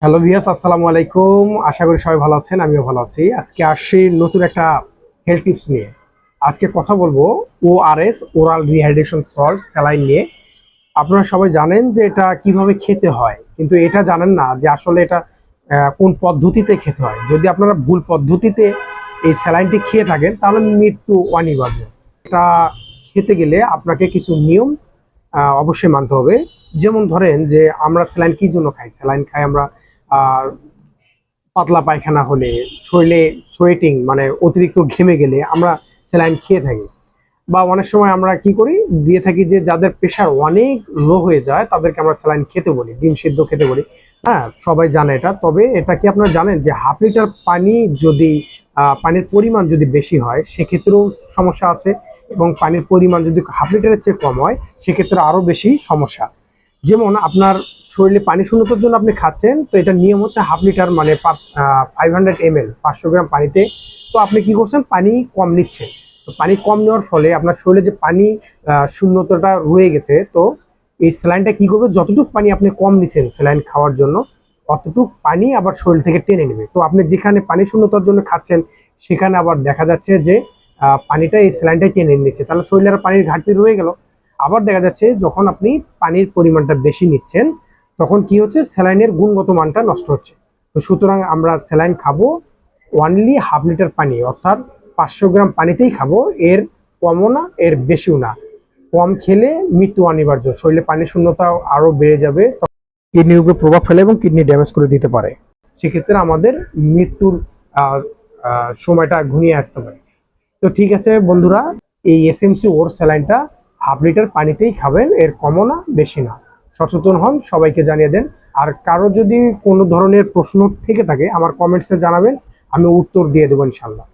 Hello viewers, আসসালামু আলাইকুম। আশা করি সবাই ভালো আছেন, আমিও ভালো আছি। আজকে আসছি নতুন একটা হেলথ টিপস নিয়ে। আজকে কথা বলবো ORS, oral rehydration salt saline নিয়ে। আপনারা সবাই জানেন যে এটা কিভাবে খেতে হয়, কিন্তু এটা জানেন না যে আসলে এটা কোন পদ্ধতিতে খেতে হয়। যদি আপনারা ভুল পদ্ধতিতে এই স্যালাইনটি খেয়ে থাকেন তাহলে মৃত্যু অনিবার্য। এটা খেতে গেলে আপনাকে কিছু নিয়ম অবশ্যই মানতে হবে। যেমন ধরেন যে আমরা স্যালাইন কি জন্য খাই? স্যালাইন খাই আমরা আহ পাতলা পায়খানা হলে, শরীরে সোয়েটিং মানে অতিরিক্ত ঘেমে গেলে আমরা স্যালাইন খেয়ে থাকি। বা অনেক সময় আমরা কি করি, দিয়ে থাকি যে যাদের প্রেশার অনেক লো হয়ে যায় তাদেরকে আমরা স্যালাইন খেতে বলি, ডিম সিদ্ধ খেতে বলি। হ্যাঁ, সবাই জানে এটা। তবে এটা কি আপনারা জানেন যে হাফ লিটার পানি যদি পানির পরিমাণ যদি বেশি হয় সেক্ষেত্রেও সমস্যা আছে, এবং পানির পরিমাণ যদি হাফ লিটারের চেয়ে কম হয় সেক্ষেত্রে আরো বেশি সমস্যা। যেমন আপনার শরীরে পানি শূন্যতার জন্য আপনি খাচ্ছেন, তো এটা নিয়ম হচ্ছে হাফ লিটার মানে 500 ml 500 গ্রাম পানিতে। তো আপনি কি করছেন, পানি কম নিচ্ছেন। তো পানি কম নেওয়ার ফলে আপনার শরীরে যে পানি শূন্যতাটা রয়ে গেছে, তো এই স্যালাইনটা কি করবে, যতটুকু পানি আপনি কম নিচ্ছেন স্যালাইন খাওয়ার জন্য অতটুকু পানি আবার শরীর থেকে টেনে নেবে। তো আপনি যেখানে পানি শূন্যতার জন্য খাচ্ছেন সেখানে আবার দেখা যাচ্ছে যে পানিটা এই স্যালাইনটাই টেনে নিচ্ছে, তাহলে শরীরে আর পানির ঘাটতি রয়ে গেল। আবার দেখা যাচ্ছে যখন আপনি পানির পরিমাণটা বেশি নিচ্ছেন তখন কি হচ্ছে, স্যালাইনের গুণগত মানটা নষ্ট হচ্ছে। তো সুতরাং আমরা স্যালাইন খাবো ওনলি হাফ লিটার পানি, অর্থাৎ 500 গ্রাম পানিতেই খাবো। এর কমও না, এর বেশিও না। কম খেলে মৃত্যু অনিবার্য, শরীরে পানি শূন্যতা আরো বেড়ে যাবে, কিডনির উপর প্রভাব ফেলে এবং কিডনি ড্যামেজ করে দিতে পারে। সেক্ষেত্রে আমাদের মৃত্যুর সময়টা ঘনিয়ে আসতে পারে। তো ঠিক আছে বন্ধুরা, এই এসএমসি ওর স্যালাইনটা হাফ লিটার পানিতেই খাবেন, এর কমও না বেশি না। সচেতন হন, সবাইকে জানিয়ে দেন। আর কারো যদি কোনো ধরনের প্রশ্ন থেকে থাকে আমার কমেন্টসে জানাবেন, আমি উত্তর দিয়ে দেবো ইনশাল্লাহ।